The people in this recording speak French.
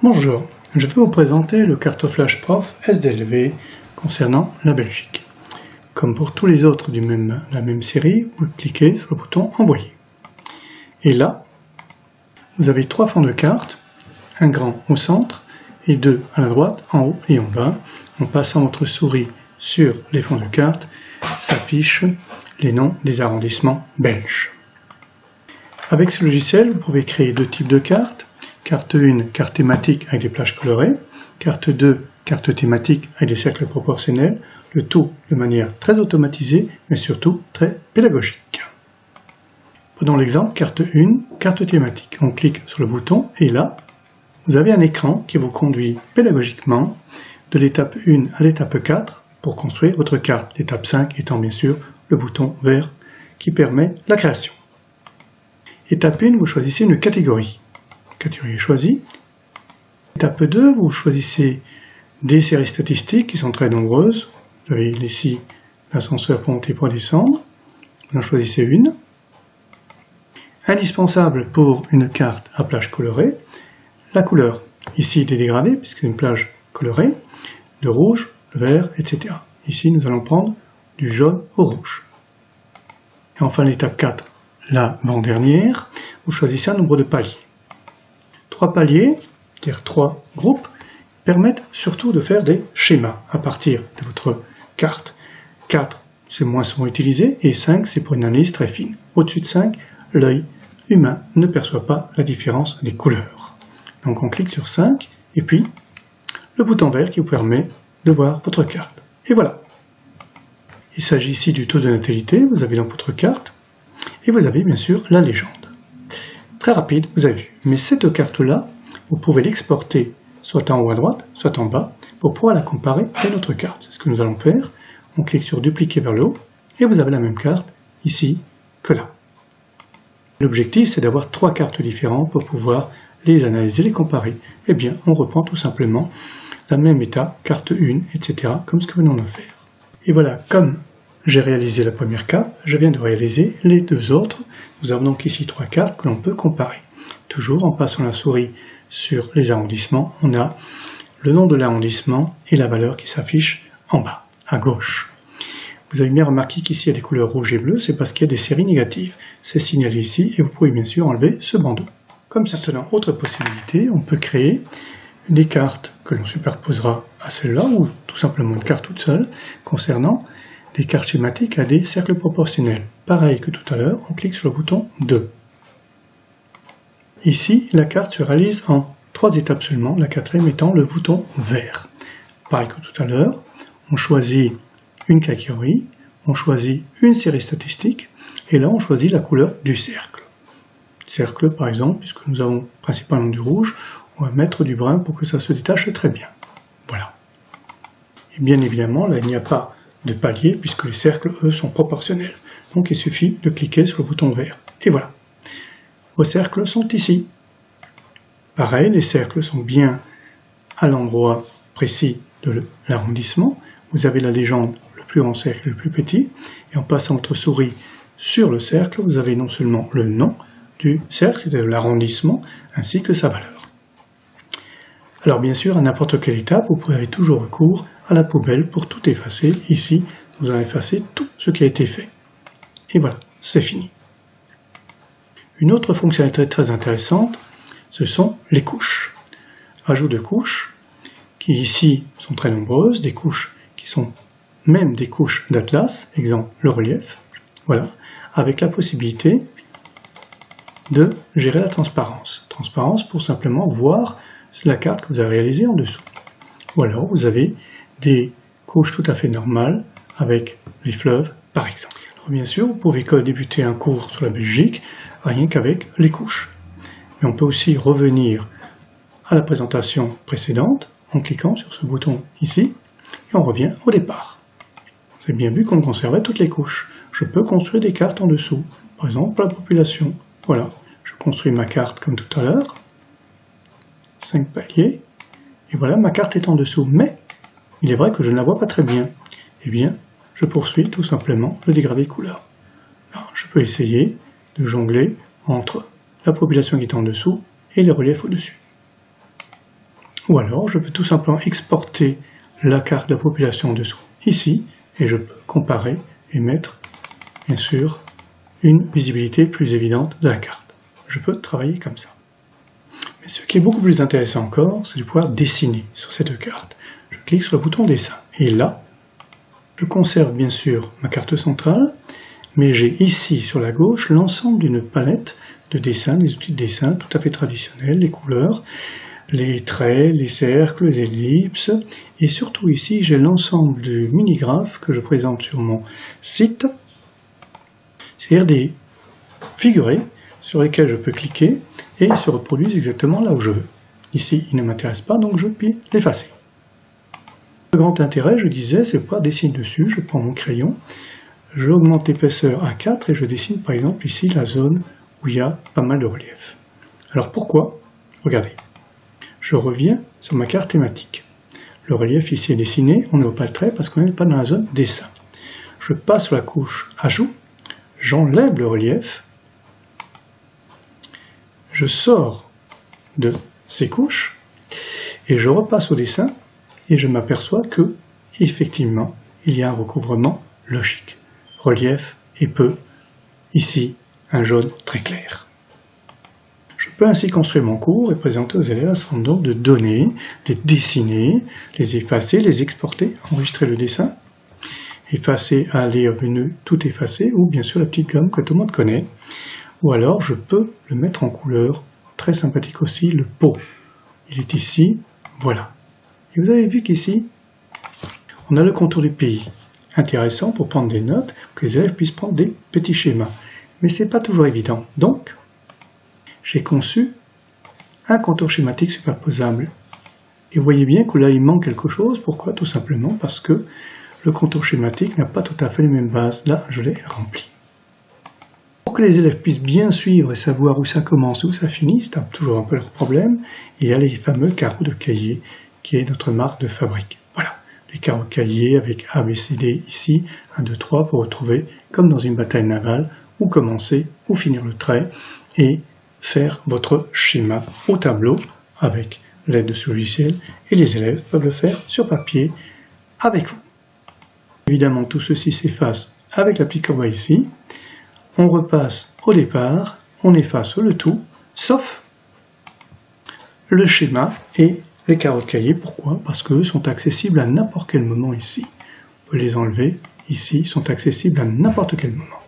Bonjour, je vais vous présenter le Cartoflash Prof SDLV concernant la Belgique. Comme pour tous les autres de la même série, vous cliquez sur le bouton Envoyer. Et là, vous avez trois fonds de carte, un grand au centre et deux à la droite, en haut et en bas. En passant votre souris sur les fonds de carte, s'affichent les noms des arrondissements belges. Avec ce logiciel, vous pouvez créer deux types de cartes. Carte 1, carte thématique avec des plages colorées. Carte 2, carte thématique avec des cercles proportionnels. Le tout de manière très automatisée, mais surtout très pédagogique. Prenons l'exemple carte 1, carte thématique. On clique sur le bouton et là, vous avez un écran qui vous conduit pédagogiquement de l'étape 1 à l'étape 4 pour construire votre carte. L'étape 5 étant bien sûr le bouton vert qui permet la création. Étape 1, vous choisissez une catégorie. Catégorie est choisie. Étape 2, vous choisissez des séries statistiques qui sont très nombreuses. Vous avez ici l'ascenseur pour monter et pour descendre. Vous en choisissez une. Indispensable pour une carte à plage colorée, la couleur. Ici des dégradés, puisque c'est une plage colorée, de rouge, de vert, etc. Ici, nous allons prendre du jaune au rouge. Et enfin, l'étape 4, l'avant-dernière, vous choisissez un nombre de paliers. 3 paliers, c'est-à-dire 3 groupes, permettent surtout de faire des schémas à partir de votre carte. 4, c'est moins souvent utilisé, et 5, c'est pour une analyse très fine. Au-dessus de 5, l'œil humain ne perçoit pas la différence des couleurs. Donc on clique sur 5, et puis le bouton vert qui vous permet de voir votre carte. Et voilà. Il s'agit ici du taux de natalité, vous avez dans votre carte, et vous avez bien sûr la légende. Très rapide, vous avez vu. Mais cette carte-là, vous pouvez l'exporter soit en haut à droite, soit en bas, pour pouvoir la comparer à notre carte. C'est ce que nous allons faire. On clique sur dupliquer vers le haut, et vous avez la même carte ici que là. L'objectif, c'est d'avoir 3 cartes différentes pour pouvoir les analyser, les comparer. Eh bien, on reprend tout simplement la même état, carte 1, etc., comme ce que nous venons de faire. Et voilà, comme j'ai réalisé la première carte, je viens de réaliser les deux autres. Nous avons donc ici 3 cartes que l'on peut comparer. Toujours en passant la souris sur les arrondissements, on a le nom de l'arrondissement et la valeur qui s'affiche en bas, à gauche. Vous avez bien remarqué qu'ici il y a des couleurs rouges et bleues, c'est parce qu'il y a des séries négatives. C'est signalé ici et vous pouvez bien sûr enlever ce bandeau. Comme ça, selon autre possibilité, on peut créer des cartes que l'on superposera à celle-là, ou tout simplement une carte toute seule, concernant des cartes schématiques à des cercles proportionnels. Pareil que tout à l'heure, on clique sur le bouton 2. Ici, la carte se réalise en 3 étapes seulement, la 4e étant le bouton vert. Pareil que tout à l'heure, on choisit une catégorie, on choisit une série statistique, et là on choisit la couleur du cercle. Cercle par exemple, puisque nous avons principalement du rouge, on va mettre du brun pour que ça se détache très bien. Voilà. Et bien évidemment, là il n'y a pas de palier, puisque les cercles, eux, sont proportionnels. Donc il suffit de cliquer sur le bouton vert. Et voilà. Vos cercles sont ici. Pareil, les cercles sont bien à l'endroit précis de l'arrondissement. Vous avez la légende, le plus grand cercle et le plus petit. Et en passant votre souris sur le cercle, vous avez non seulement le nom du cercle, c'est-à-dire l'arrondissement, ainsi que sa valeur. Alors bien sûr, à n'importe quelle étape, vous avez toujours recours à la poubelle pour tout effacer. Ici, vous allez effacer tout ce qui a été fait. Et voilà, c'est fini. Une autre fonctionnalité très intéressante, ce sont les couches. Ajout de couches, qui ici sont très nombreuses, des couches qui sont même des couches d'atlas, exemple le relief, voilà, avec la possibilité de gérer la transparence. Transparence pour simplement voir la carte que vous avez réalisée en dessous. Ou alors vous avez des couches tout à fait normales avec les fleuves par exemple. Alors bien sûr, vous pouvez débuter un cours sur la Belgique rien qu'avec les couches. Mais on peut aussi revenir à la présentation précédente en cliquant sur ce bouton ici et on revient au départ. Vous avez bien vu qu'on conservait toutes les couches. Je peux construire des cartes en dessous. Par exemple, pour la population. Voilà, je construis ma carte comme tout à l'heure. 5 paliers. Et voilà, ma carte est en dessous. Mais il est vrai que je ne la vois pas très bien. Eh bien, je poursuis tout simplement le dégradé couleur. Alors, je peux essayer de jongler entre la population qui est en dessous et les reliefs au-dessus. Ou alors, je peux tout simplement exporter la carte de la population en dessous, ici, et je peux comparer et mettre, bien sûr, une visibilité plus évidente de la carte. Je peux travailler comme ça. Mais ce qui est beaucoup plus intéressant encore, c'est de pouvoir dessiner sur cette carte. Je clique sur le bouton dessin, et là, je conserve bien sûr ma carte centrale, mais j'ai ici sur la gauche l'ensemble d'une palette de dessins, des outils de dessin tout à fait traditionnels, les couleurs, les traits, les cercles, les ellipses, et surtout ici j'ai l'ensemble du mini-graphe que je présente sur mon site, c'est-à-dire des figurés sur lesquels je peux cliquer et ils se reproduisent exactement là où je veux. Ici, ils ne m'intéressent pas, donc je puis l'effacer. Le grand intérêt, je disais, c'est de pouvoir dessiner dessus. Je prends mon crayon, j'augmente l'épaisseur à 4 et je dessine par exemple ici la zone où il y a pas mal de relief. Alors pourquoi? Regardez. Je reviens sur ma carte thématique. Le relief ici est dessiné, on ne voit pas le trait parce qu'on n'est pas dans la zone dessin. Je passe sur la couche ajout, j'enlève le relief, je sors de ces couches et je repasse au dessin et je m'aperçois que, effectivement, il y a un recouvrement logique. Relief et peu, ici, un jaune très clair. Je peux ainsi construire mon cours et présenter aux élèves un certain nombre de données, les dessiner, les effacer, les exporter, enregistrer le dessin, effacer, aller, revenu, tout effacer, ou bien sûr la petite gomme que tout le monde connaît. Ou alors je peux le mettre en couleur, très sympathique aussi, le pot. Il est ici, voilà. Et vous avez vu qu'ici, on a le contour du pays. Intéressant pour prendre des notes, que les élèves puissent prendre des petits schémas. Mais ce n'est pas toujours évident. Donc, j'ai conçu un contour schématique superposable. Et vous voyez bien que là, il manque quelque chose. Pourquoi? Tout simplement parce que le contour schématique n'a pas tout à fait les mêmes bases. Là, je l'ai rempli. Pour que les élèves puissent bien suivre et savoir où ça commence et où ça finit, c'est toujours un peu leur problème, il y a les fameux carreaux de cahier, qui est notre marque de fabrique. Voilà, les carreaux de cahier avec A, B, C, D ici, 1, 2, 3, pour retrouver, comme dans une bataille navale, où commencer, où finir le trait, et faire votre schéma au tableau avec l'aide de ce logiciel, et les élèves peuvent le faire sur papier avec vous. Évidemment, tout ceci s'efface avec la petite courbe ici. On repasse au départ, on efface le tout, sauf le schéma et les carreaux de cahier. Pourquoi? Parce qu'eux sont accessibles à n'importe quel moment ici. On peut les enlever, ici, sont accessibles à n'importe quel moment.